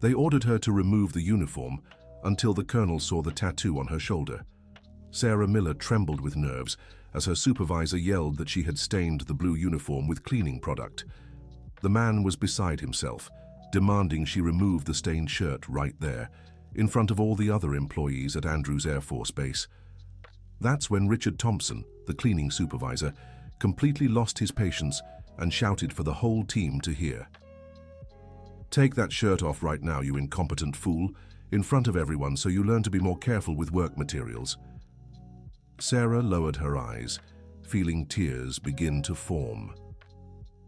They ordered her to remove the uniform until the colonel saw the tattoo on her shoulder. Sarah Miller trembled with nerves as her supervisor yelled that she had stained the blue uniform with cleaning product. The man was beside himself, demanding she remove the stained shirt right there, in front of all the other employees at Andrews Air Force Base. That's when Richard Thompson, the cleaning supervisor, completely lost his patience and shouted for the whole team to hear. "Take that shirt off right now, you incompetent fool, in front of everyone so you learn to be more careful with work materials." Sarah lowered her eyes, feeling tears begin to form.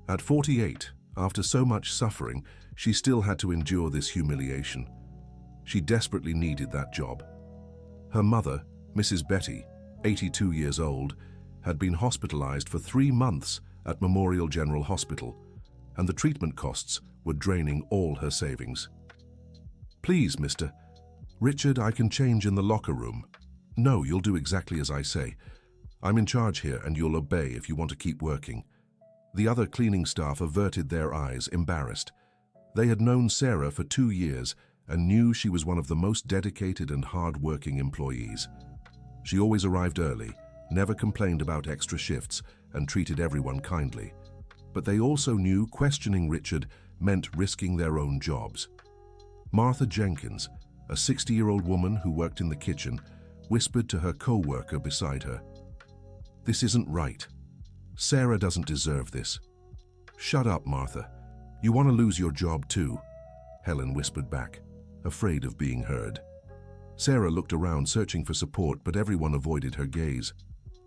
At 48, after so much suffering, she still had to endure this humiliation. She desperately needed that job. Her mother, Mrs. Betty, 82 years old, had been hospitalized for 3 months at Memorial General Hospital, and the treatment costs were draining all her savings. "Please, Mr. Richard, I can change in the locker room." "No, you'll do exactly as I say. I'm in charge here and you'll obey if you want to keep working." The other cleaning staff averted their eyes, embarrassed. They had known Sarah for 2 years and knew she was one of the most dedicated and hard-working employees. She always arrived early, never complained about extra shifts, and treated everyone kindly. But they also knew questioning Richard meant risking their own jobs. Martha Jenkins, a 60-year-old woman who worked in the kitchen, whispered to her co-worker beside her, "This isn't right. Sarah doesn't deserve this." "Shut up, Martha. You want to lose your job too," Helen whispered back, afraid of being heard. Sarah looked around searching for support, but everyone avoided her gaze.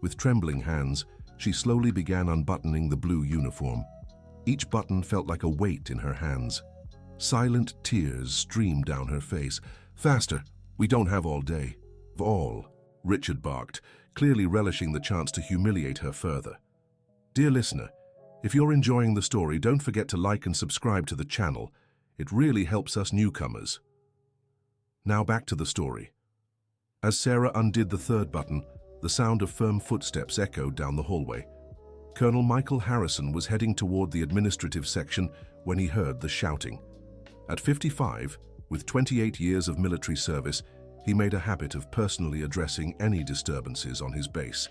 With trembling hands, she slowly began unbuttoning the blue uniform. Each button felt like a weight in her hands. Silent tears streamed down her face. "Faster! We don't have all day." "All," Richard barked, clearly relishing the chance to humiliate her further. Dear listener, if you're enjoying the story, don't forget to like and subscribe to the channel. It really helps us newcomers. Now back to the story. As Sarah undid the third button, the sound of firm footsteps echoed down the hallway. Colonel Michael Harrison was heading toward the administrative section when he heard the shouting. At 55, with 28 years of military service, he made a habit of personally addressing any disturbances on his base.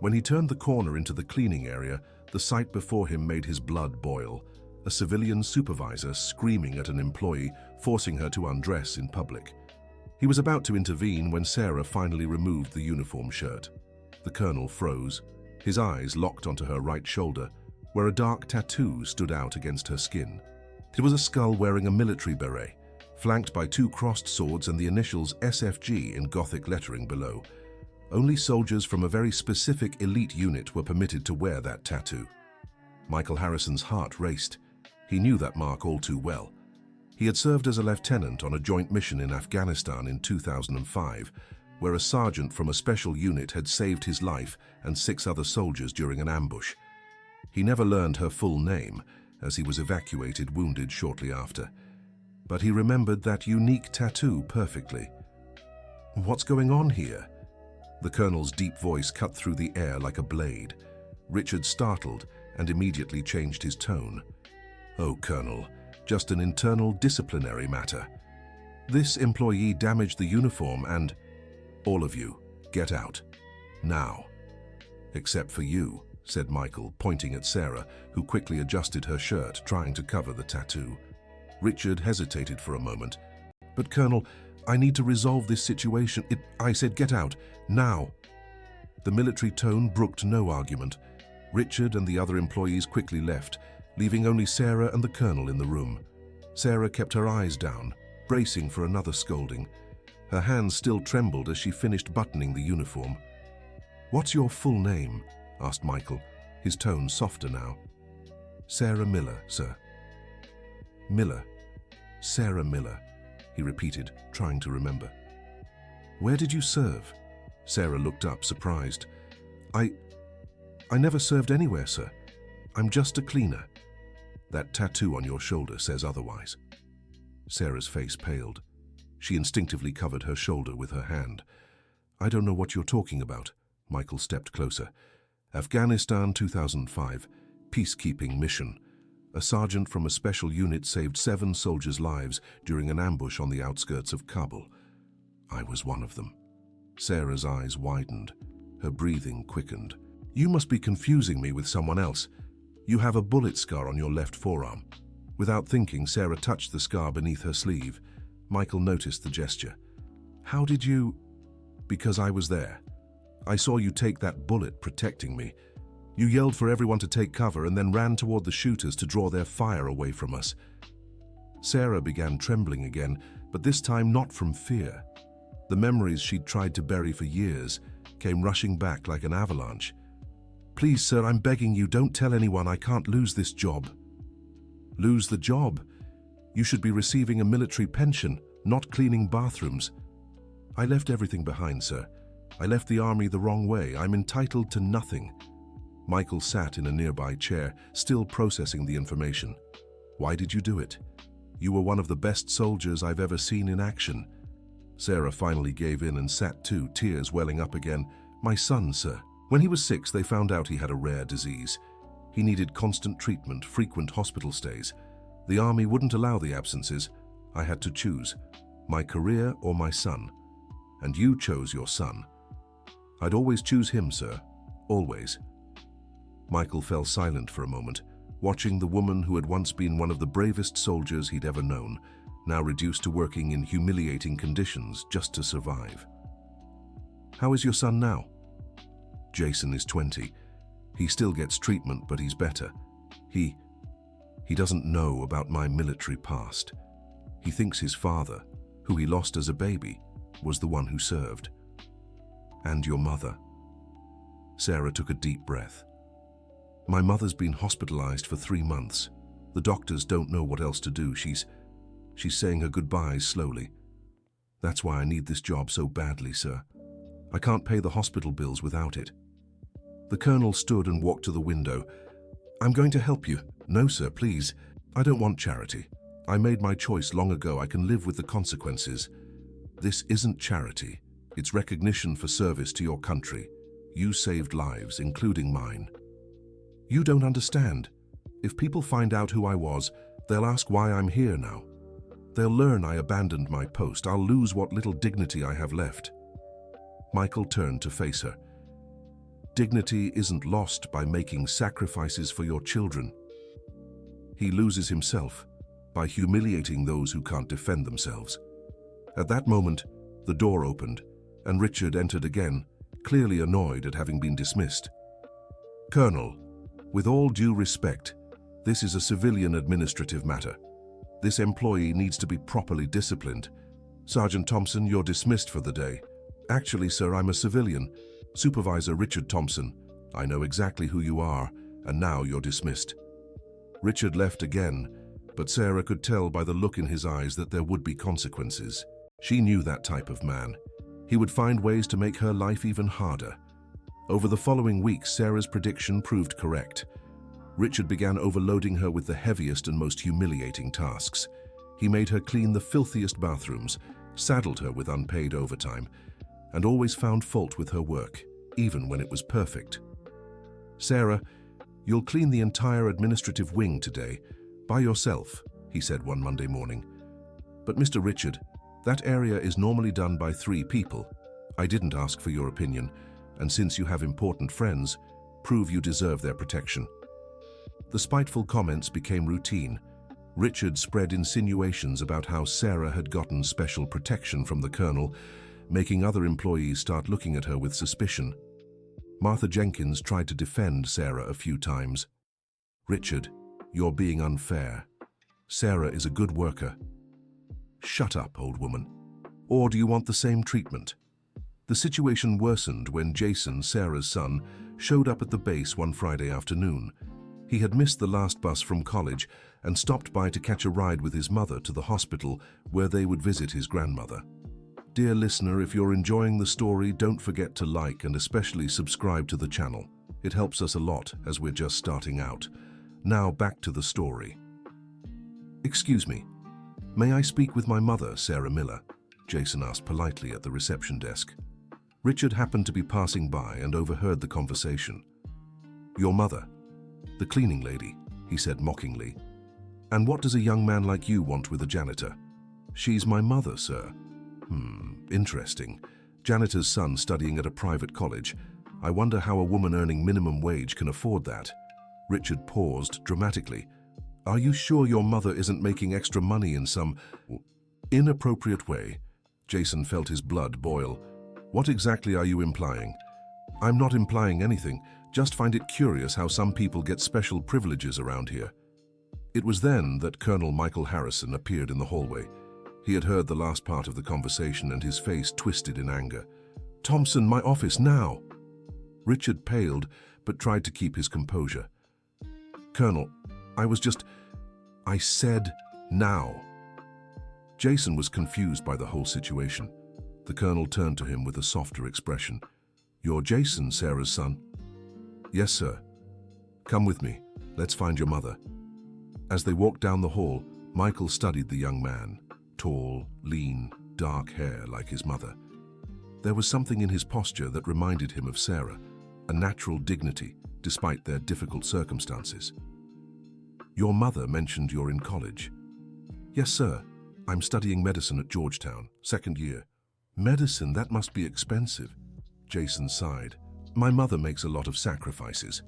When he turned the corner into the cleaning area, the sight before him made his blood boil. A civilian supervisor screaming at an employee, forcing her to undress in public. He was about to intervene when Sarah finally removed the uniform shirt. The colonel froze, his eyes locked onto her right shoulder, where a dark tattoo stood out against her skin. It was a skull wearing a military beret, flanked by 2 crossed swords and the initials SFG in Gothic lettering below. Only soldiers from a very specific elite unit were permitted to wear that tattoo. Michael Harrison's heart raced. He knew that mark all too well. He had served as a lieutenant on a joint mission in Afghanistan in 2005, where a sergeant from a special unit had saved his life and 6 other soldiers during an ambush. He never learned her full name, as he was evacuated wounded shortly after. But he remembered that unique tattoo perfectly. "What's going on here?" The colonel's deep voice cut through the air like a blade. Richard startled and immediately changed his tone. "Oh, Colonel, just an internal disciplinary matter. This employee damaged the uniform and... all of you, get out. Now." "Except for you," said Michael, pointing at Sarah, who quickly adjusted her shirt, trying to cover the tattoo. Richard hesitated for a moment. "But Colonel, I need to resolve this situation. I said get out, now." The military tone brooked no argument. Richard and the other employees quickly left, leaving only Sarah and the colonel in the room. Sarah kept her eyes down, bracing for another scolding. Her hands still trembled as she finished buttoning the uniform. "What's your full name?" asked Michael, his tone softer now. "Sarah Miller, sir." "Miller. Sarah Miller," he repeated, trying to remember. "Where did you serve?" Sarah looked up, surprised. I never served anywhere, sir. I'm just a cleaner." "That tattoo on your shoulder says otherwise." Sarah's face paled. She instinctively covered her shoulder with her hand. "I don't know what you're talking about." Michael stepped closer. "Afghanistan 2005, peacekeeping mission. A sergeant from a special unit saved 7 soldiers' lives during an ambush on the outskirts of Kabul. I was one of them. Sarah's eyes widened. Her breathing quickened. You must be confusing me with someone else. You have a bullet scar on your left forearm. Without thinking, Sarah touched the scar beneath her sleeve. Michael noticed the gesture. How did you... Because I was there. I saw you take that bullet protecting me. You yelled for everyone to take cover and then ran toward the shooters to draw their fire away from us. Sarah began trembling again, but this time not from fear. The memories she'd tried to bury for years came rushing back like an avalanche. Please, sir, I'm begging you, don't tell anyone. I can't lose this job. Lose the job? You should be receiving a military pension, not cleaning bathrooms. I left everything behind, sir. I left the army the wrong way. I'm entitled to nothing. Michael sat in a nearby chair, still processing the information. Why did you do it? You were one of the best soldiers I've ever seen in action. Sarah finally gave in and sat too, tears welling up again. My son, sir. When he was 6, they found out he had a rare disease. He needed constant treatment, frequent hospital stays. The army wouldn't allow the absences. I had to choose, my career or my son. And you chose your son. I'd always choose him, sir. Always. Michael fell silent for a moment, watching the woman who had once been one of the bravest soldiers he'd ever known, now reduced to working in humiliating conditions just to survive. How is your son now? Jason is 20. He still gets treatment, but he's better. He doesn't know about my military past. He thinks his father, who he lost as a baby, was the one who served. And your mother? Sarah took a deep breath. My mother's been hospitalized for 3 months. The doctors don't know what else to do. She's saying her goodbyes slowly. That's why I need this job so badly, sir. I can't pay the hospital bills without it. The colonel stood and walked to the window. I'm going to help you. No, sir, please. I don't want charity. I made my choice long ago. I can live with the consequences. This isn't charity. It's recognition for service to your country. You saved lives, including mine. You don't understand. If people find out who I was, they'll ask why I'm here now. They'll learn I abandoned my post. I'll lose what little dignity I have left. Michael turned to face her. Dignity isn't lost by making sacrifices for your children. He loses himself by humiliating those who can't defend themselves. At that moment, the door opened, and Richard entered again, clearly annoyed at having been dismissed. Colonel, with all due respect, this is a civilian administrative matter. This employee needs to be properly disciplined. Sergeant Thompson, you're dismissed for the day. Actually, sir, I'm a civilian. Supervisor Richard Thompson. I know exactly who you are, and now you're dismissed. Richard left again, but Sarah could tell by the look in his eyes that there would be consequences. She knew that type of man. He would find ways to make her life even harder. Over the following weeks, Sarah's prediction proved correct. Richard began overloading her with the heaviest and most humiliating tasks. He made her clean the filthiest bathrooms, saddled her with unpaid overtime, and always found fault with her work, even when it was perfect. Sarah, you'll clean the entire administrative wing today, by yourself, he said one Monday morning. But Mr. Richard, that area is normally done by 3 people. I didn't ask for your opinion, and since you have important friends, prove you deserve their protection. The spiteful comments became routine. Richard spread insinuations about how Sarah had gotten special protection from the colonel, making other employees start looking at her with suspicion. Martha Jenkins tried to defend Sarah a few times. Richard, you're being unfair. Sarah is a good worker. Shut up, old woman. Or do you want the same treatment? The situation worsened when Jason, Sarah's son, showed up at the base one Friday afternoon. He had missed the last bus from college and stopped by to catch a ride with his mother to the hospital where they would visit his grandmother. Dear listener, if you're enjoying the story, don't forget to like and especially subscribe to the channel. It helps us a lot as we're just starting out. Now back to the story. Excuse me, may I speak with my mother, Sarah Miller? Jason asked politely at the reception desk. Richard happened to be passing by and overheard the conversation. Your mother, the cleaning lady, he he said mockingly. "And what does a young man like you want with a janitor?" "She's my mother, sir." Interesting. Janitor's son studying at a private college. I wonder how a woman earning minimum wage can afford that." Richard paused dramatically. "Are you sure your mother isn't making extra money in some inappropriate way?" Jason felt his blood boil. "What exactly are you implying?" "I'm not implying anything, just find it curious how some people get special privileges around here." It was then that Colonel Michael Harrison appeared in the hallway. He had heard the last part of the conversation and his face twisted in anger. "Thompson, my office, now!" Richard paled, but tried to keep his composure. "Colonel, I said now." Jason was confused by the whole situation. The colonel turned to him with a softer expression. "You're Jason, Sarah's son?" "Yes, sir." "Come with me. Let's find your mother." As they walked down the hall, Michael studied the young man. Tall, lean, dark hair like his mother. There was something in his posture that reminded him of Sarah, a natural dignity despite their difficult circumstances. "Your mother mentioned you're in college." "Yes, sir. I'm studying medicine at Georgetown, second year." "Medicine, that must be expensive." Jason sighed. "My mother makes a lot of sacrifices.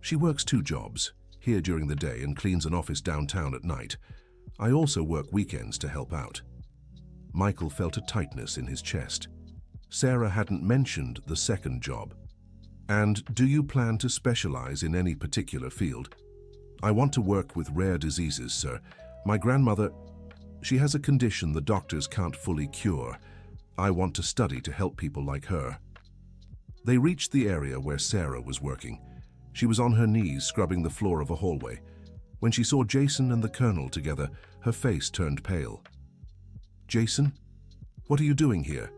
She works 2 jobs, here during the day and cleans an office downtown at night. I also work weekends to help out." Michael felt a tightness in his chest. Sarah hadn't mentioned the second job. "And do you plan to specialize in any particular field?" "I want to work with rare diseases, sir. My grandmother, she has a condition the doctors can't fully cure. I want to study to help people like her." They reached the area where Sarah was working. She was on her knees scrubbing the floor of a hallway. When she saw Jason and the colonel together, her face turned pale. "Jason, what are you doing here?"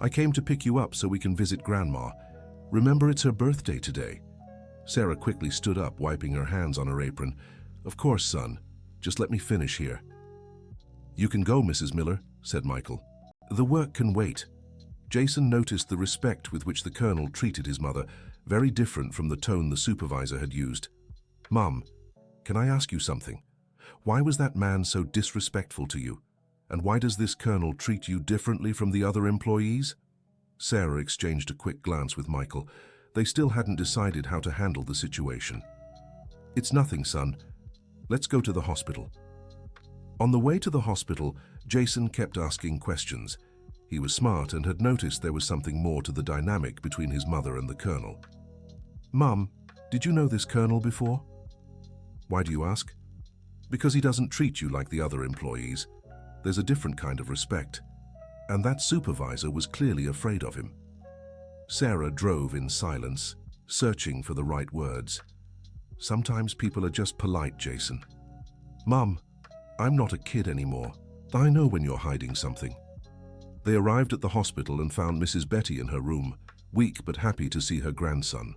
"I came to pick you up so we can visit Grandma. Remember, it's her birthday today." Sarah quickly stood up, wiping her hands on her apron. "Of course, son. Just let me finish here." "You can go, Mrs. Miller," said Michael. "The work can wait." Jason noticed the respect with which the colonel treated his mother, very different from the tone the supervisor had used. "Mom, can I ask you something? Why was that man so disrespectful to you? And why does this colonel treat you differently from the other employees?" Sarah exchanged a quick glance with Michael. They still hadn't decided how to handle the situation. "It's nothing, son. Let's go to the hospital." On the way to the hospital, Jason kept asking questions. He was smart and had noticed there was something more to the dynamic between his mother and the colonel. "Mum, did you know this colonel before?" "Why do you ask?" "Because he doesn't treat you like the other employees. There's a different kind of respect. And that supervisor was clearly afraid of him." Sarah drove in silence, searching for the right words. "Sometimes people are just polite, Jason." "Mum, I'm not a kid anymore. I know when you're hiding something." They arrived at the hospital and found Mrs. Betty in her room, weak but happy to see her grandson.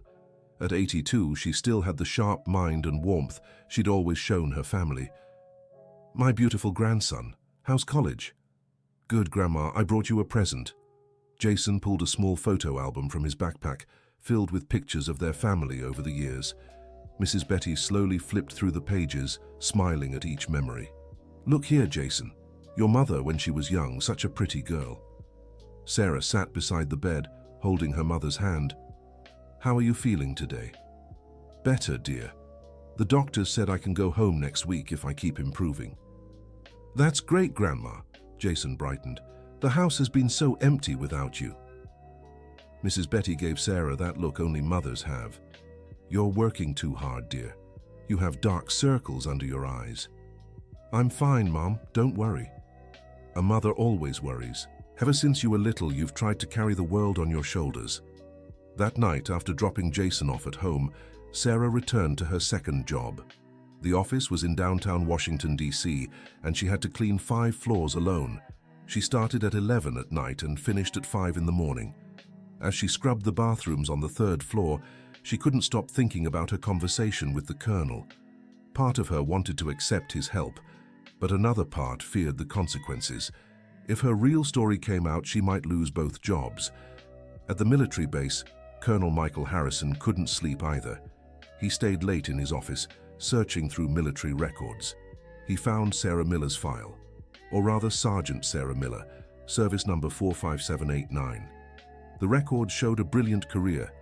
At 82, she still had the sharp mind and warmth she'd always shown her family. "My beautiful grandson, how's college?" "Good, Grandma. I brought you a present." Jason pulled a small photo album from his backpack, filled with pictures of their family over the years. Mrs. Betty slowly flipped through the pages, smiling at each memory. "Look here, Jason. Your mother when she was young, such a pretty girl." Sarah sat beside the bed, holding her mother's hand. "How are you feeling today?" "Better, dear. The doctors said I can go home next week if I keep improving." "That's great, Grandma." Jason brightened. "The house has been so empty without you." Mrs. Betty gave Sarah that look only mothers have. "You're working too hard, dear. You have dark circles under your eyes." "I'm fine, Mom. Don't worry." A mother always worries. Ever since you were little, you've tried to carry the world on your shoulders. That night, after dropping Jason off at home, Sarah returned to her second job. The office was in downtown Washington, D.C., and she had to clean 5 floors alone. She started at 11 at night and finished at 5 in the morning. As she scrubbed the bathrooms on the 3rd floor, she couldn't stop thinking about her conversation with the colonel. Part of her wanted to accept his help, but another part feared the consequences. If her real story came out, she might lose both jobs. At the military base, Colonel Michael Harrison couldn't sleep either. He stayed late in his office, searching through military records. He found Sarah Miller's file, or rather Sergeant Sarah Miller, service number 45789. The record showed a brilliant career,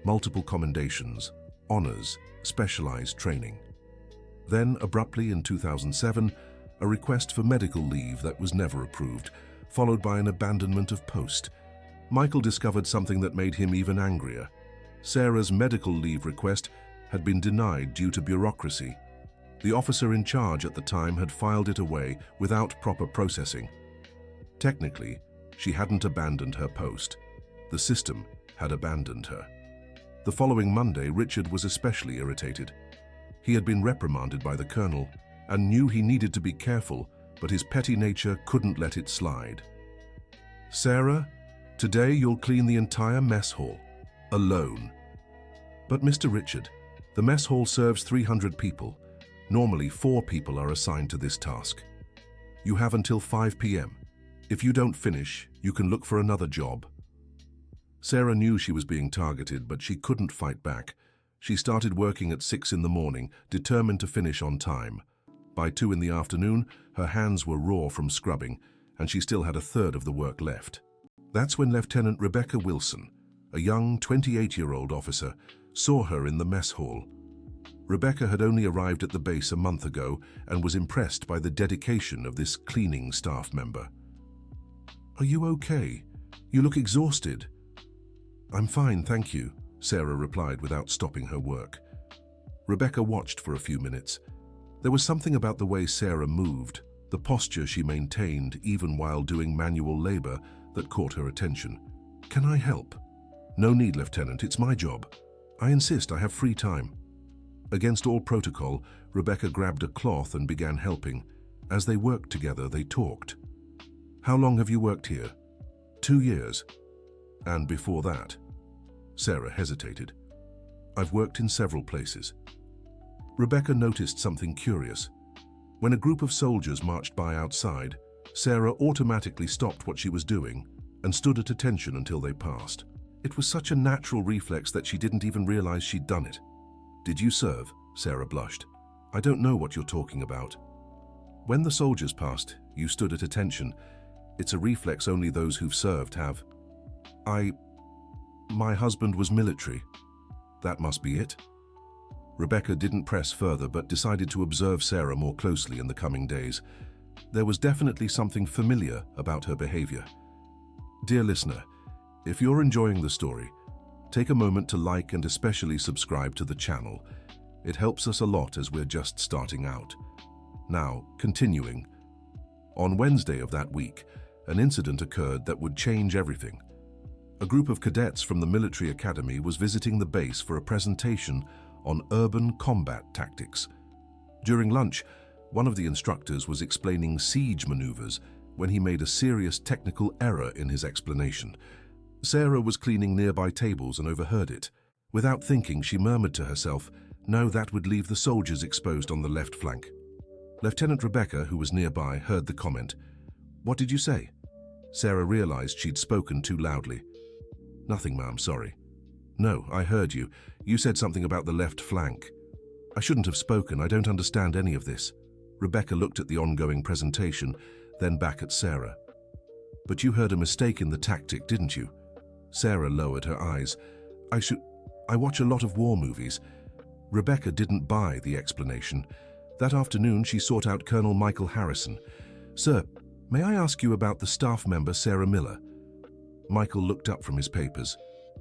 multiple commendations, honors, specialized training. Then, abruptly in 2007, a request for medical leave that was never approved, followed by an abandonment of post. Michael discovered something that made him even angrier. Sarah's medical leave request had been denied due to bureaucracy. The officer in charge at the time had filed it away without proper processing. Technically, she hadn't abandoned her post. The system had abandoned her. The following Monday, Richard was especially irritated. He had been reprimanded by the colonel and knew he needed to be careful, but his petty nature couldn't let it slide. "Sarah, today you'll clean the entire mess hall, alone." "But Mr. Richard, the mess hall serves 300 people. Normally 4 people are assigned to this task. You have until 5 p.m. If you don't finish, you can look for another job." Sarah knew she was being targeted, but she couldn't fight back. She started working at 6 in the morning, determined to finish on time. By 2 in the afternoon, her hands were raw from scrubbing, and she still had a third of the work left. That's when Lieutenant Rebecca Wilson, a young 28-year-old officer, saw her in the mess hall. Rebecca had only arrived at the base a month ago and was impressed by the dedication of this cleaning staff member. "Are you okay? You look exhausted." "I'm fine, thank you," Sarah replied without stopping her work. Rebecca watched for a few minutes. There was something about the way Sarah moved, the posture she maintained even while doing manual labor, that caught her attention. "Can I help?" "No need, Lieutenant, it's my job. I insist, I have free time." Against all protocol, Rebecca grabbed a cloth and began helping. As they worked together, they talked. "How long have you worked here?" 2 years. "And before that?" Sarah hesitated. "I've worked in several places." Rebecca noticed something curious. When a group of soldiers marched by outside, Sarah automatically stopped what she was doing and stood at attention until they passed. It was such a natural reflex that she didn't even realize she'd done it. "Did you serve?" Sarah blushed. "I don't know what you're talking about." "When the soldiers passed, you stood at attention. It's a reflex only those who've served have." My husband was military." "That must be it." Rebecca didn't press further but decided to observe Sarah more closely in the coming days. There was definitely something familiar about her behavior. Dear listener, if you're enjoying the story, take a moment to like and especially subscribe to the channel. It helps us a lot as we're just starting out. Now, continuing. On Wednesday of that week, an incident occurred that would change everything. A group of cadets from the military academy was visiting the base for a presentation on urban combat tactics. During lunch, one of the instructors was explaining siege maneuvers when he made a serious technical error in his explanation. Sarah was cleaning nearby tables and overheard it. Without thinking, she murmured to herself, "No, that would leave the soldiers exposed on the left flank." Lieutenant Rebecca, who was nearby, heard the comment. "What did you say?" Sarah realized she'd spoken too loudly. "Nothing, ma'am, sorry." "No, I heard you. You said something about the left flank." "I shouldn't have spoken. I don't understand any of this." Rebecca looked at the ongoing presentation, then back at Sarah. "But you heard a mistake in the tactic, didn't you?" Sarah lowered her eyes. I watch a lot of war movies." Rebecca didn't buy the explanation. That afternoon, she sought out Colonel Michael Harrison. "Sir, may I ask you about the staff member Sarah Miller?" Michael looked up from his papers.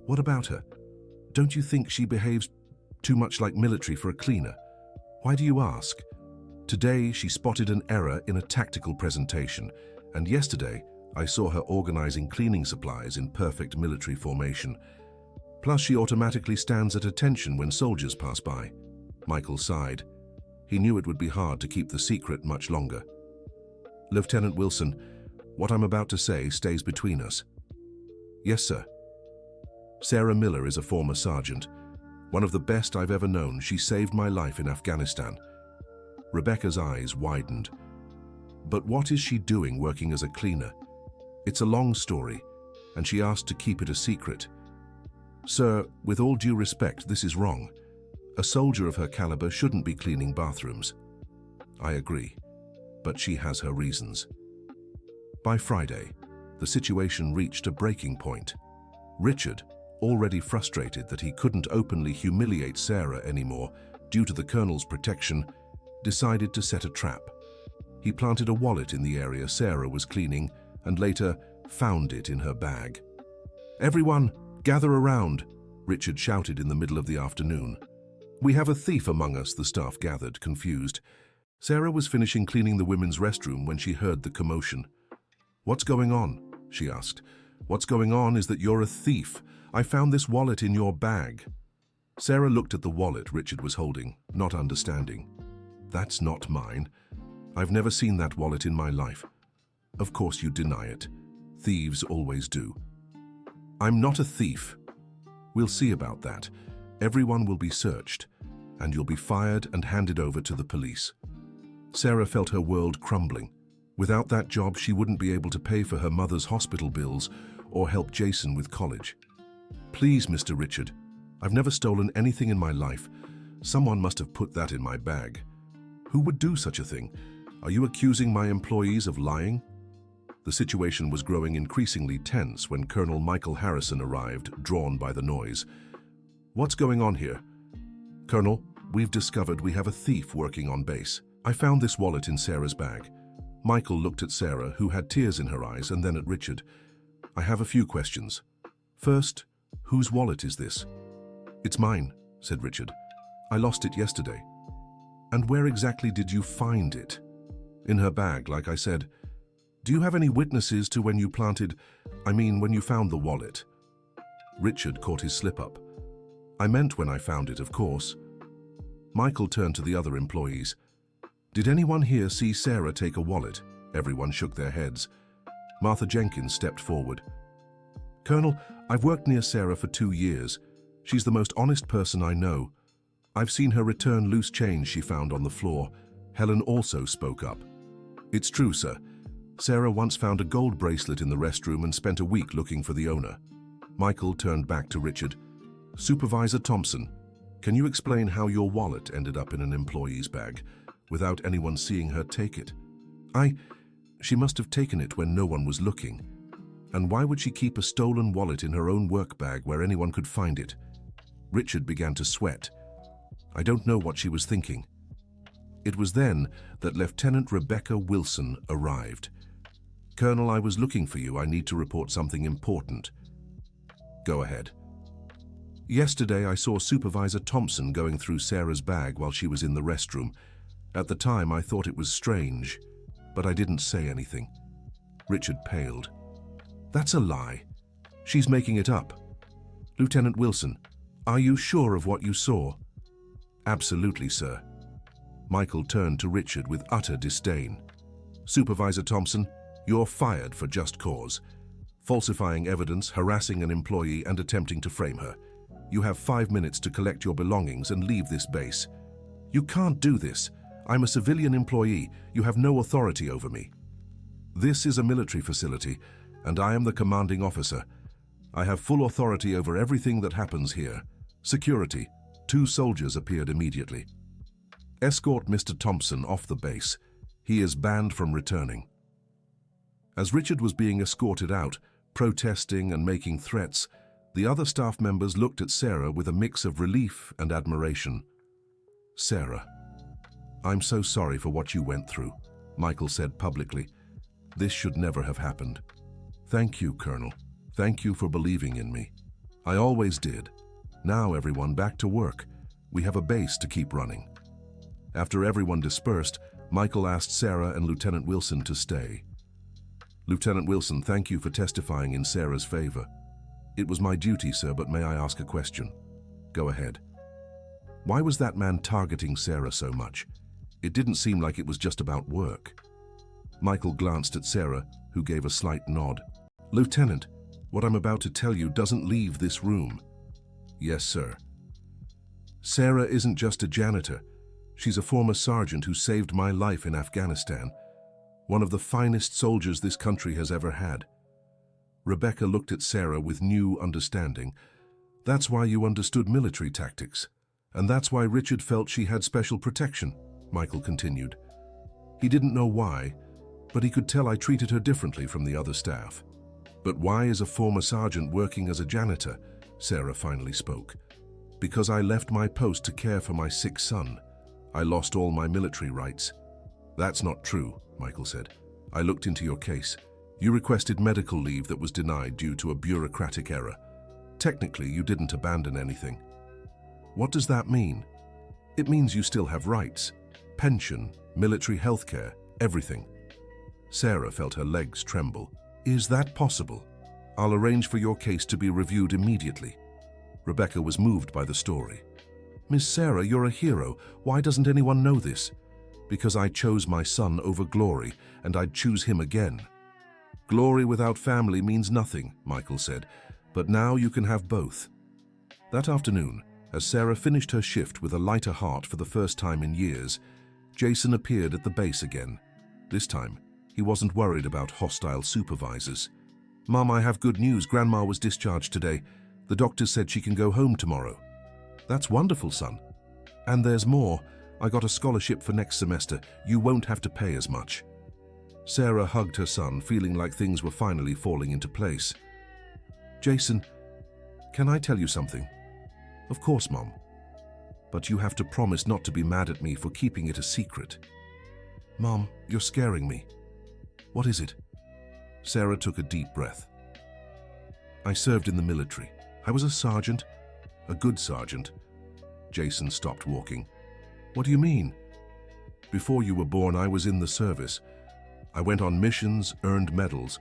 "What about her? Don't you think she behaves too much like military for a cleaner?" "Why do you ask?" "Today, she spotted an error in a tactical presentation, and yesterday, I saw her organizing cleaning supplies in perfect military formation. Plus, she automatically stands at attention when soldiers pass by." Michael sighed. He knew it would be hard to keep the secret much longer. "Lieutenant Wilson, what I'm about to say stays between us." "Yes, sir." Sarah Miller is a former sergeant. One of the best I've ever known. She saved my life in Afghanistan. Rebecca's eyes widened. "But what is she doing working as a cleaner?" "It's a long story, and she asked to keep it a secret." "Sir, with all due respect, this is wrong. A soldier of her caliber shouldn't be cleaning bathrooms. I agree, but she has her reasons. By Friday, the situation reached a breaking point. Richard, already frustrated that he couldn't openly humiliate Sarah anymore due to the Colonel's protection, decided to set a trap. He planted a wallet in the area Sarah was cleaning and later found it in her bag. "Everyone, gather around," Richard shouted in the middle of the afternoon. "We have a thief among us," the staff gathered, confused. Sarah was finishing cleaning the women's restroom when she heard the commotion. "What's going on?" she asked. "What's going on is that you're a thief. I found this wallet in your bag." Sarah looked at the wallet Richard was holding, not understanding. "That's not mine. I've never seen that wallet in my life." "Of course you deny it. Thieves always do." "I'm not a thief." "We'll see about that. Everyone will be searched, and you'll be fired and handed over to the police." Sarah felt her world crumbling. Without that job, she wouldn't be able to pay for her mother's hospital bills or help Jason with college. "Please, Mr. Richard, I've never stolen anything in my life. Someone must have put that in my bag." "Who would do such a thing? Are you accusing my employees of lying?" The situation was growing increasingly tense when Colonel Michael Harrison arrived, drawn by the noise. "What's going on here?" "Colonel, we've discovered we have a thief working on base. I found this wallet in Sarah's bag." Michael looked at Sarah, who had tears in her eyes, and then at Richard. "I have a few questions. First, whose wallet is this?" "It's mine," said Richard. "I lost it yesterday." "And where exactly did you find it?" "In her bag, like I said." "Do you have any witnesses to when you when you found the wallet?" Richard caught his slip-up. "I meant when I found it, of course." Michael turned to the other employees. "Did anyone here see Sarah take a wallet?" Everyone shook their heads. Martha Jenkins stepped forward. "Colonel, I've worked near Sarah for 2 years. She's the most honest person I know. I've seen her return loose change she found on the floor." Helen also spoke up. "It's true, sir. Sarah once found a gold bracelet in the restroom and spent a week looking for the owner." Michael turned back to Richard. "Supervisor Thompson, can you explain how your wallet ended up in an employee's bag without anyone seeing her take it?" She must have taken it when no one was looking. And why would she keep a stolen wallet in her own work bag where anyone could find it?" Richard began to sweat. "I don't know what she was thinking." It was then that Lieutenant Rebecca Wilson arrived. "Colonel, I was looking for you. I need to report something important." "Go ahead." "Yesterday I saw Supervisor Thompson going through Sarah's bag while she was in the restroom. At the time I thought it was strange, but I didn't say anything." Richard paled. "That's a lie. She's making it up." "Lieutenant Wilson, are you sure of what you saw?" "Absolutely, sir." Michael turned to Richard with utter disdain. "Supervisor Thompson, you're fired for just cause. Falsifying evidence, harassing an employee, and attempting to frame her. You have 5 minutes to collect your belongings and leave this base." "You can't do this. I'm a civilian employee. You have no authority over me." "This is a military facility, and I am the commanding officer. I have full authority over everything that happens here. Security." 2 soldiers appeared immediately. "Escort Mr. Thompson off the base. He is banned from returning." As Richard was being escorted out, protesting and making threats, the other staff members looked at Sarah with a mix of relief and admiration. "Sarah, I'm so sorry for what you went through," Michael said publicly. "This should never have happened." "Thank you, Colonel. Thank you for believing in me. I always did. Now everyone back to work. We have a base to keep running." After everyone dispersed, Michael asked Sarah and Lieutenant Wilson to stay. "Lieutenant Wilson, thank you for testifying in Sarah's favor." "It was my duty, sir, but may I ask a question?" "Go ahead." "Why was that man targeting Sarah so much? It didn't seem like it was just about work." Michael glanced at Sarah, who gave a slight nod. "Lieutenant, what I'm about to tell you doesn't leave this room." "Yes, sir." "Sarah isn't just a janitor. She's a former sergeant who saved my life in Afghanistan. One of the finest soldiers this country has ever had." Rebecca looked at Sarah with new understanding. "That's why you understood military tactics. And that's why Richard felt she had special protection, Michael continued. He didn't know why, but he could tell I treated her differently from the other staff. But why is a former sergeant working as a janitor? Sarah finally spoke. Because I left my post to care for my sick son. I lost all my military rights. That's not true, Michael said. I looked into your case. You requested medical leave that was denied due to a bureaucratic error. Technically, you didn't abandon anything. What does that mean? It means you still have rights. Pension, military health care, everything. Sarah felt her legs tremble. Is that possible? I'll arrange for your case to be reviewed immediately. Rebecca was moved by the story. Miss Sarah, you're a hero. Why doesn't anyone know this? Because I chose my son over glory, and I'd choose him again. Glory without family means nothing, Michael said, but now you can have both. That afternoon, as Sarah finished her shift with a lighter heart for the first time in years, Jason appeared at the base again. This time, he wasn't worried about hostile supervisors. Mom, I have good news. Grandma was discharged today. The doctor said she can go home tomorrow. That's wonderful, son. And there's more. I got a scholarship for next semester. You won't have to pay as much. Sarah hugged her son, feeling like things were finally falling into place. Jason, can I tell you something? Of course, Mom. But you have to promise not to be mad at me for keeping it a secret. Mom, you're scaring me. What is it? Sarah took a deep breath. I served in the military. I was a sergeant. A good sergeant. Jason stopped walking. What do you mean? Before you were born, I was in the service. I went on missions, earned medals.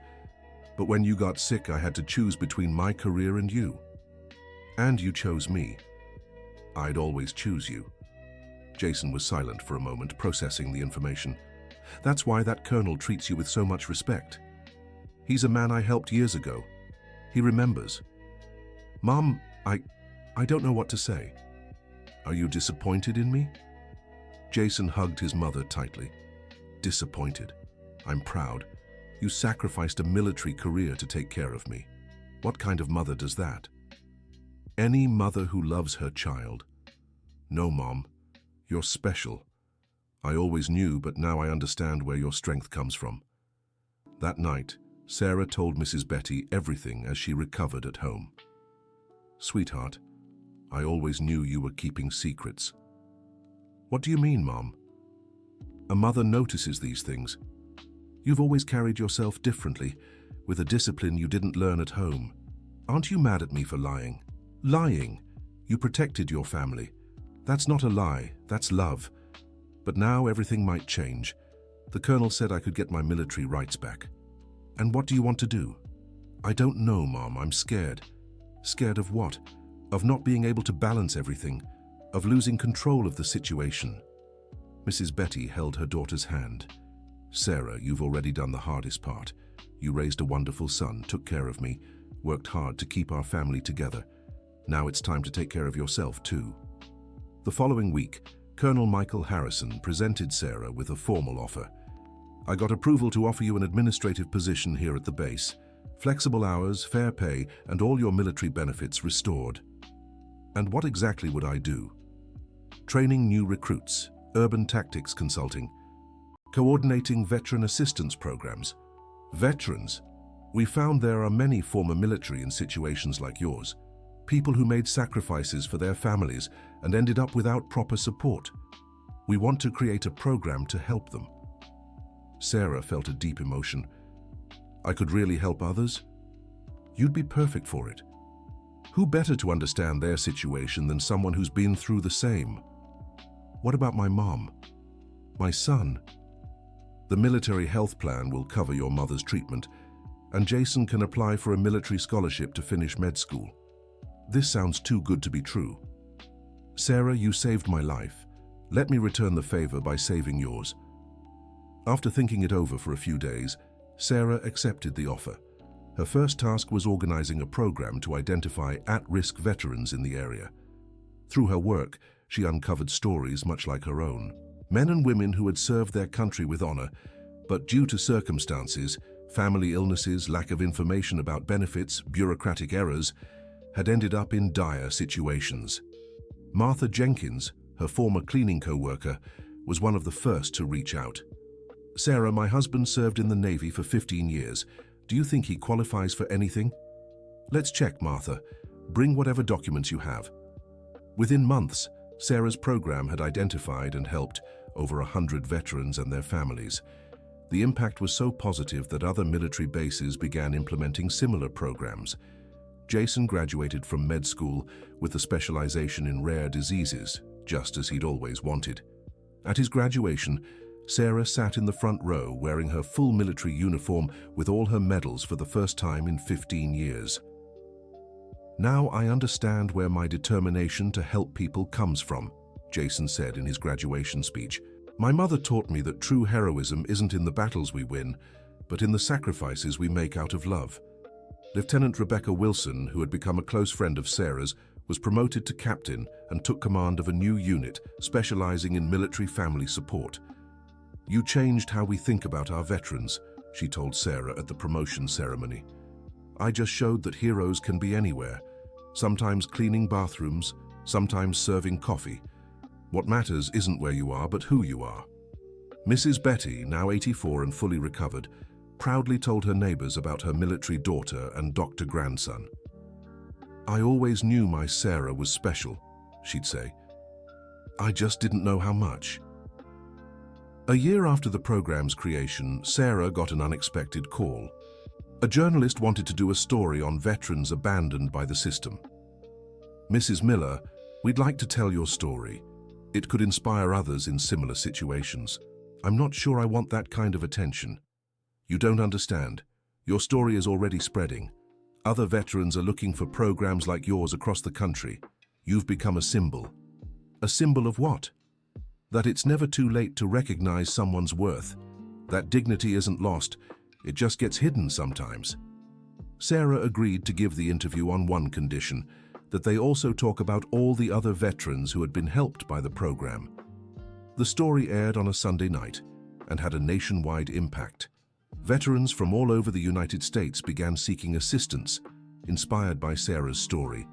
But when you got sick, I had to choose between my career and you. And you chose me. I'd always choose you. Jason was silent for a moment, processing the information. That's why that colonel treats you with so much respect. He's a man I helped years ago. He remembers. Mom, I don't know what to say. Are you disappointed in me? Jason hugged his mother tightly. Disappointed. I'm proud. You sacrificed a military career to take care of me. What kind of mother does that? Any mother who loves her child. No, Mom. You're special. I always knew, but now I understand where your strength comes from. That night, Sarah told Mrs. Betty everything as she recovered at home. Sweetheart, I always knew you were keeping secrets. What do you mean, Mom? A mother notices these things. You've always carried yourself differently, with a discipline you didn't learn at home. Aren't you mad at me for lying? Lying. You protected your family. That's not a lie, that's love. But now everything might change. The colonel said I could get my military rights back. And what do you want to do? I don't know, Mom. I'm scared. Scared of what? Of not being able to balance everything. Of losing control of the situation. Mrs. Betty held her daughter's hand. Sarah, you've already done the hardest part. You raised a wonderful son, took care of me, worked hard to keep our family together. Now it's time to take care of yourself, too. The following week, Colonel Michael Harrison presented Sarah with a formal offer. I got approval to offer you an administrative position here at the base. Flexible hours, fair pay, and all your military benefits restored. And what exactly would I do? Training new recruits, urban tactics consulting, coordinating veteran assistance programs. Veterans? We found there are many former military in situations like yours. People who made sacrifices for their families and ended up without proper support. We want to create a program to help them. Sarah felt a deep emotion. I could really help others? You'd be perfect for it. Who better to understand their situation than someone who's been through the same? What about my mom? My son? The military health plan will cover your mother's treatment, and Jason can apply for a military scholarship to finish med school. This sounds too good to be true. Sarah, you saved my life. Let me return the favor by saving yours. After thinking it over for a few days, Sarah accepted the offer. Her first task was organizing a program to identify at-risk veterans in the area. Through her work, she uncovered stories much like her own. Men and women who had served their country with honor, but due to circumstances, family illnesses, lack of information about benefits, bureaucratic errors, had ended up in dire situations. Martha Jenkins, her former cleaning co-worker, was one of the first to reach out. "Sarah, my husband served in the Navy for 15 years. Do you think he qualifies for anything?" "Let's check, Martha. Bring whatever documents you have." Within months, Sarah's program had identified and helped over 100 veterans and their families. The impact was so positive that other military bases began implementing similar programs. Jason graduated from med school with a specialization in rare diseases, just as he'd always wanted. At his graduation, Sarah sat in the front row wearing her full military uniform with all her medals for the first time in 15 years. "Now I understand where my determination to help people comes from," Jason said in his graduation speech. "My mother taught me that true heroism isn't in the battles we win, but in the sacrifices we make out of love." Lieutenant Rebecca Wilson, who had become a close friend of Sarah's, was promoted to captain and took command of a new unit specializing in military family support. "You changed how we think about our veterans," she told Sarah at the promotion ceremony. "I just showed that heroes can be anywhere, sometimes cleaning bathrooms, sometimes serving coffee. What matters isn't where you are, but who you are." Mrs. Betty, now 84 and fully recovered, proudly told her neighbors about her military daughter and doctor grandson. "I always knew my Sarah was special," she'd say. "I just didn't know how much." A year after the program's creation, Sarah got an unexpected call. A journalist wanted to do a story on veterans abandoned by the system. "Mrs. Miller, we'd like to tell your story. It could inspire others in similar situations. I'm not sure I want that kind of attention." "You don't understand. Your story is already spreading. Other veterans are looking for programs like yours across the country. You've become a symbol." "A symbol of what?" "That it's never too late to recognize someone's worth. That dignity isn't lost, it just gets hidden sometimes." Sarah agreed to give the interview on one condition, that they also talk about all the other veterans who had been helped by the program. The story aired on a Sunday night and had a nationwide impact. Veterans from all over the United States began seeking assistance, inspired by Sarah's story.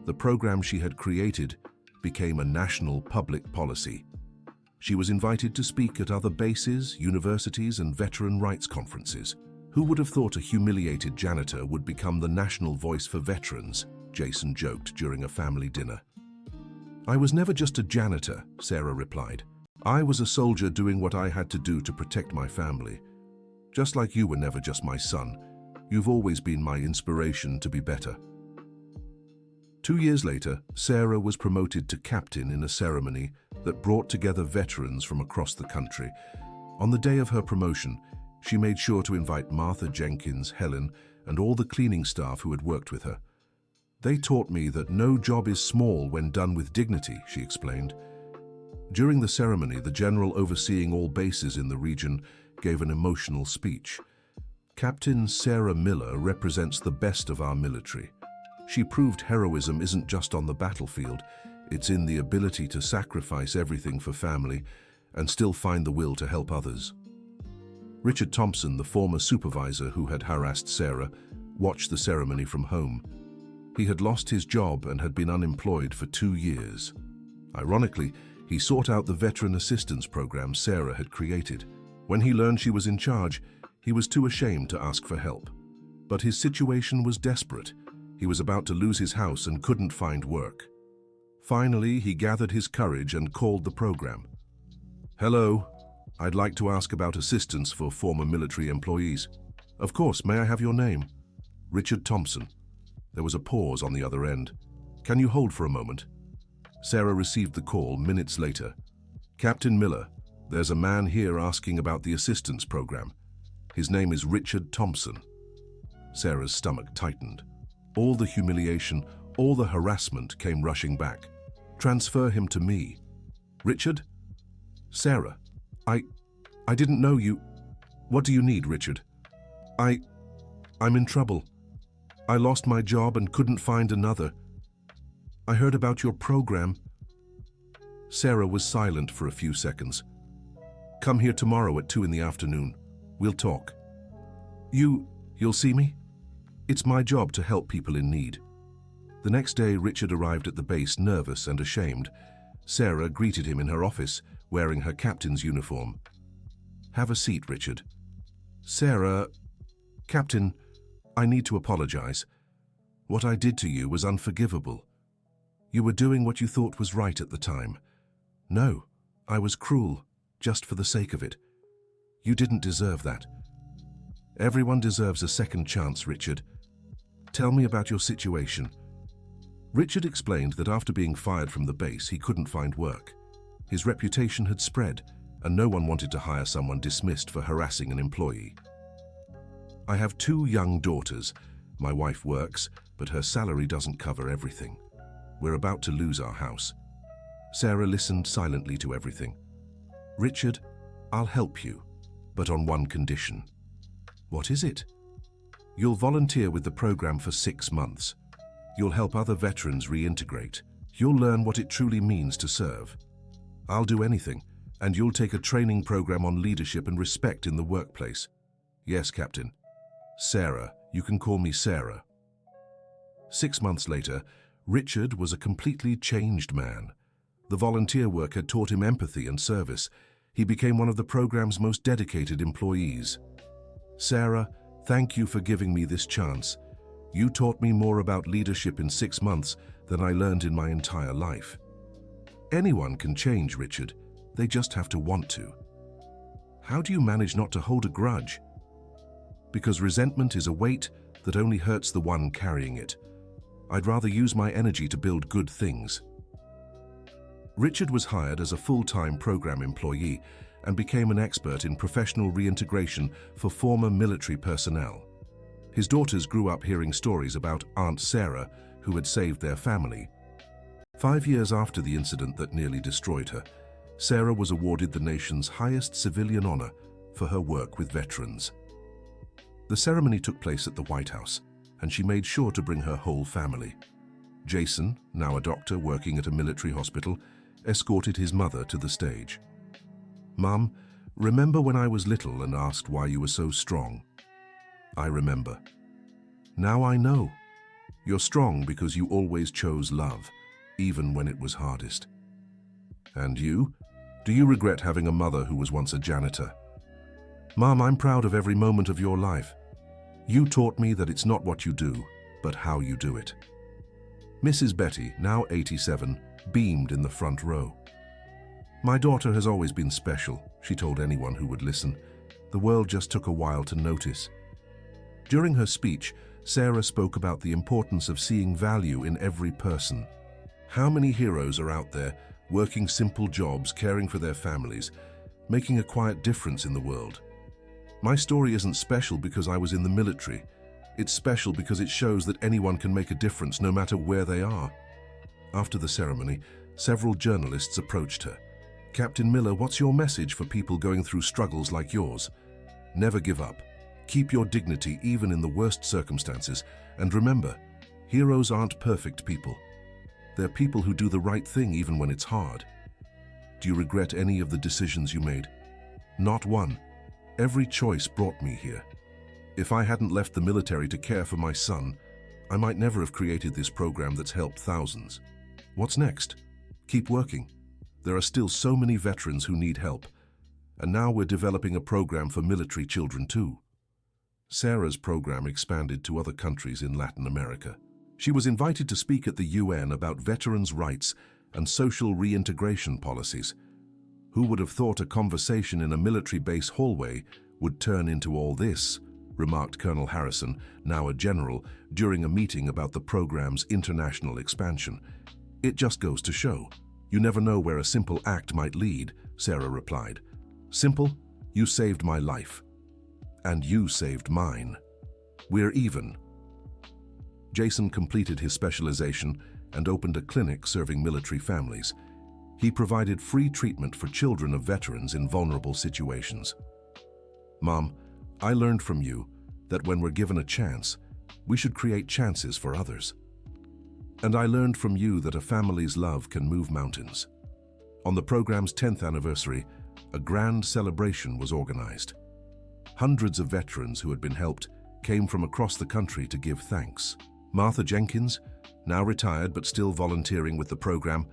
The program she had created became a national public policy. She was invited to speak at other bases, universities, and veteran rights conferences. "Who would have thought a humiliated janitor would become the national voice for veterans?" Jason joked during a family dinner. "I was never just a janitor," Sarah replied. "I was a soldier doing what I had to do to protect my family. Just like you were never just my son, you've always been my inspiration to be better." 2 years later, Sarah was promoted to captain in a ceremony that brought together veterans from across the country. On the day of her promotion, she made sure to invite Martha Jenkins, Helen, and all the cleaning staff who had worked with her. "They taught me that no job is small when done with dignity," she explained. During the ceremony, the general overseeing all bases in the region gave an emotional speech. "Captain Sarah Miller represents the best of our military. She proved heroism isn't just on the battlefield, it's in the ability to sacrifice everything for family and still find the will to help others." Richard Thompson, the former supervisor who had harassed Sarah, watched the ceremony from home. He had lost his job and had been unemployed for 2 years. Ironically, he sought out the veteran assistance program Sarah had created. When he learned she was in charge, he was too ashamed to ask for help. But his situation was desperate. He was about to lose his house and couldn't find work. Finally, he gathered his courage and called the program. "Hello, I'd like to ask about assistance for former military employees." "Of course, may I have your name?" "Richard Thompson." There was a pause on the other end. "Can you hold for a moment?" Sarah received the call minutes later. "Captain Miller, there's a man here asking about the assistance program. His name is Richard Thompson." Sarah's stomach tightened. All the humiliation, all the harassment came rushing back. "Transfer him to me." "Richard?" "Sarah, I didn't know you. What do you need, Richard?" I'm in trouble. I lost my job and couldn't find another. I heard about your program." Sarah was silent for a few seconds. "Come here tomorrow at 2 in the afternoon. We'll talk." You'll see me? It's my job to help people in need." The next day, Richard arrived at the base nervous and ashamed. Sarah greeted him in her office, wearing her captain's uniform. "Have a seat, Richard." "Sarah, Captain, I need to apologize. What I did to you was unforgivable. You were doing what you thought was right at the time. No, I was cruel, just for the sake of it. You didn't deserve that. Everyone deserves a second chance, Richard. Tell me about your situation." Richard explained that after being fired from the base, he couldn't find work. His reputation had spread, and no one wanted to hire someone dismissed for harassing an employee. "I have 2 young daughters. My wife works, but her salary doesn't cover everything. We're about to lose our house." Sarah listened silently to everything. "Richard, I'll help you, but on one condition." "What is it?" "You'll volunteer with the program for 6 months. You'll help other veterans reintegrate. You'll learn what it truly means to serve. I'll do anything, and you'll take a training program on leadership and respect in the workplace." "Yes, Captain." "Sarah, you can call me Sarah." 6 months later, Richard was a completely changed man. The volunteer work had taught him empathy and service. He became one of the program's most dedicated employees. "Sarah, thank you for giving me this chance. You taught me more about leadership in 6 months than I learned in my entire life." Anyone can change, Richard. They just have to want to. "How do you manage not to hold a grudge?" "Because resentment is a weight that only hurts the one carrying it. I'd rather use my energy to build good things." Richard was hired as a full-time program employee and became an expert in professional reintegration for former military personnel. His daughters grew up hearing stories about Aunt Sarah, who had saved their family. 5 years after the incident that nearly destroyed her, Sarah was awarded the nation's highest civilian honor for her work with veterans. The ceremony took place at the White House, and she made sure to bring her whole family. Jason, now a doctor working at a military hospital, escorted his mother to the stage. "Mom, remember when I was little and asked why you were so strong?" "I remember." "Now I know. You're strong because you always chose love, even when it was hardest." "And you? Do you regret having a mother who was once a janitor?" "Mom, I'm proud of every moment of your life. You taught me that it's not what you do, but how you do it." Mrs. Betty, now 87, beamed in the front row. "My daughter has always been special," she told anyone who would listen. "The world just took a while to notice." During her speech, Sarah spoke about the importance of seeing value in every person. How many heroes are out there, working simple jobs, caring for their families, making a quiet difference in the world? My story isn't special because I was in the military. It's special because it shows that anyone can make a difference no matter where they are. After the ceremony, several journalists approached her. "Captain Miller, what's your message for people going through struggles like yours?" "Never give up. Keep your dignity even in the worst circumstances. And remember, heroes aren't perfect people. They're people who do the right thing even when it's hard." "Do you regret any of the decisions you made?" "Not one. Every choice brought me here. If I hadn't left the military to care for my son, I might never have created this program that's helped thousands." "What's next?" "Keep working. There are still so many veterans who need help. And now we're developing a program for military children too." Sarah's program expanded to other countries in Latin America. She was invited to speak at the UN about veterans' rights and social reintegration policies. Who would have thought a conversation in a military base hallway would turn into all this, remarked Colonel Harrison, now a general, during a meeting about the program's international expansion. "It just goes to show. You never know where a simple act might lead," Sarah replied. "Simple, you saved my life. And you saved mine. We're even." Jason completed his specialization and opened a clinic serving military families. He provided free treatment for children of veterans in vulnerable situations. "Mom, I learned from you that when we're given a chance, we should create chances for others. And I learned from you that a family's love can move mountains." On the program's 10th anniversary, a grand celebration was organized. Hundreds of veterans who had been helped came from across the country to give thanks. Martha Jenkins, now retired but still volunteering with the program,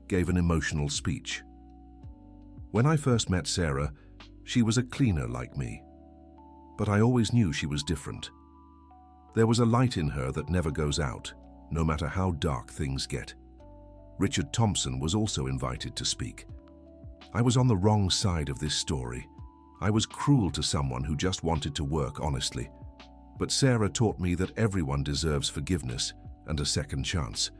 gave an emotional speech. When I first met Sarah, she was a cleaner like me. But I always knew she was different. There was a light in her that never goes out, no matter how dark things get. Richard Thompson was also invited to speak. I was on the wrong side of this story. I was cruel to someone who just wanted to work honestly. But Sarah taught me that everyone deserves forgiveness and a second chance.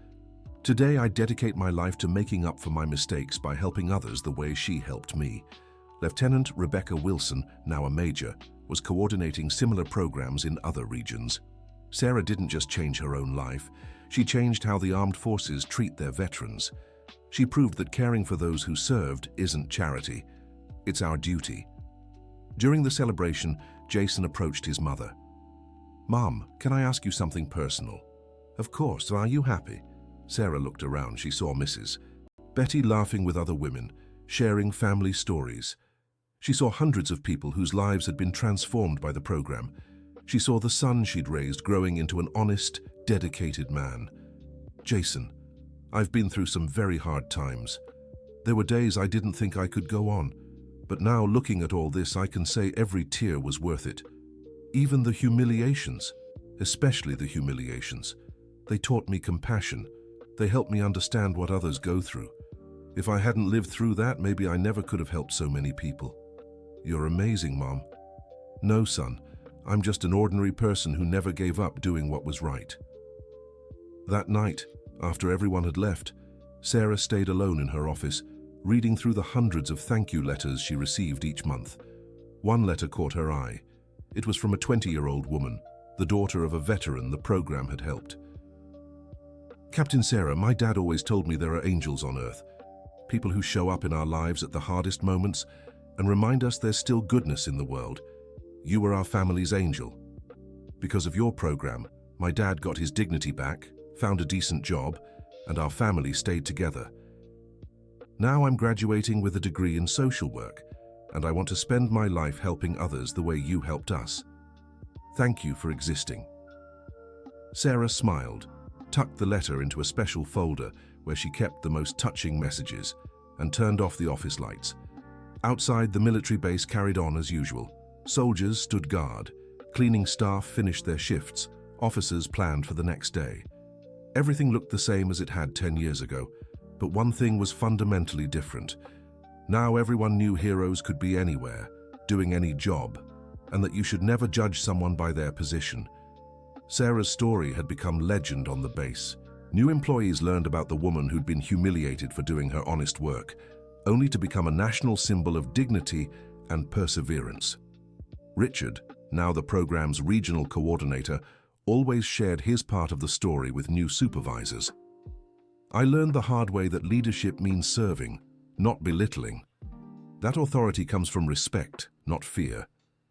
Today I dedicate my life to making up for my mistakes by helping others the way she helped me. Lieutenant Rebecca Wilson, now a major, was coordinating similar programs in other regions. Sarah didn't just change her own life, she changed how the armed forces treat their veterans. She proved that caring for those who served isn't charity, it's our duty. During the celebration, Jason approached his mother. "Mom, can I ask you something personal?" "Of course, are you happy?" Sarah looked around. She saw Mrs. Betty laughing with other women, sharing family stories. She saw hundreds of people whose lives had been transformed by the program. She saw the son she'd raised growing into an honest, dedicated man. "Jason, I've been through some very hard times. There were days I didn't think I could go on, but now looking at all this, I can say every tear was worth it. Even the humiliations, especially the humiliations. They taught me compassion. They helped me understand what others go through. If I hadn't lived through that, maybe I never could have helped so many people." "You're amazing, Mom." "No, son. I'm just an ordinary person who never gave up doing what was right." That night, after everyone had left, Sarah stayed alone in her office, reading through the hundreds of thank you letters she received each month. One letter caught her eye. It was from a 20-year-old woman, the daughter of a veteran the program had helped. "Captain Sarah, my dad always told me there are angels on Earth, people who show up in our lives at the hardest moments and remind us there's still goodness in the world. You were our family's angel. Because of your program, my dad got his dignity back, found a decent job, and our family stayed together. Now I'm graduating with a degree in social work, and I want to spend my life helping others the way you helped us. Thank you for existing." Sarah smiled, tucked the letter into a special folder where she kept the most touching messages, and turned off the office lights. Outside, the military base carried on as usual. Soldiers stood guard, cleaning staff finished their shifts, officers planned for the next day. Everything looked the same as it had 10 years ago, but one thing was fundamentally different. Now everyone knew heroes could be anywhere, doing any job, and that you should never judge someone by their position. Sarah's story had become legend on the base. New employees learned about the woman who'd been humiliated for doing her honest work, only to become a national symbol of dignity and perseverance. Richard, now the program's regional coordinator, always shared his part of the story with new supervisors. "I learned the hard way that leadership means serving, not belittling. That authority comes from respect, not fear,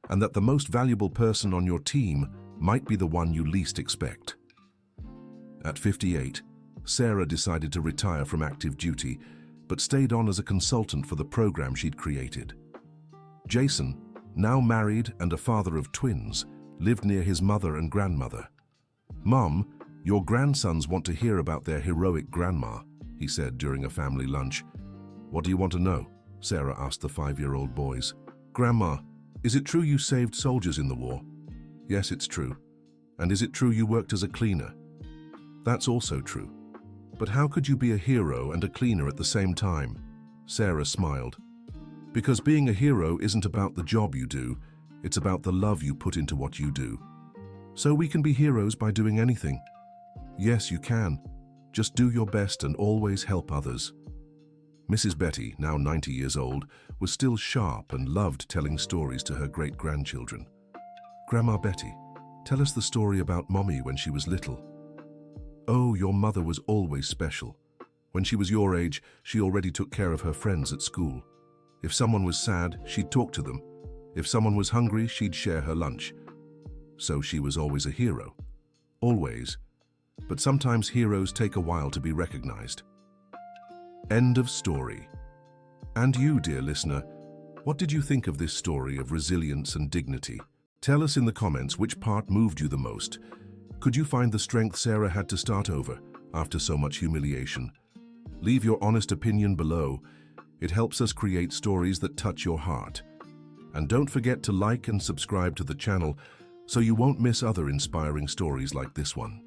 and that the most valuable person on your team might be the one you least expect." At 58, Sarah decided to retire from active duty, but stayed on as a consultant for the program she'd created. Jason, now married and a father of twins, lived near his mother and grandmother. "Mom, your grandsons want to hear about their heroic grandma," he said during a family lunch. "What do you want to know?" Sarah asked the 5-year-old boys. "Grandma, is it true you saved soldiers in the war?" "Yes, it's true." "And is it true you worked as a cleaner?" "That's also true." "But how could you be a hero and a cleaner at the same time?" Sarah smiled. "Because being a hero isn't about the job you do, it's about the love you put into what you do. So we can be heroes by doing anything." "Yes, you can. Just do your best and always help others." Mrs. Betty, now 90 years old, was still sharp and loved telling stories to her great-grandchildren. "Grandma Betty, tell us the story about Mommy when she was little." "Oh, your mother was always special. When she was your age, she already took care of her friends at school. If someone was sad, she'd talk to them. If someone was hungry, she'd share her lunch. So she was always a hero. Always. But sometimes heroes take a while to be recognized." End of story. And you, dear listener, what did you think of this story of resilience and dignity? Tell us in the comments which part moved you the most. Could you find the strength Sarah had to start over after so much humiliation? Leave your honest opinion below. It helps us create stories that touch your heart. And don't forget to like and subscribe to the channel so you won't miss other inspiring stories like this one.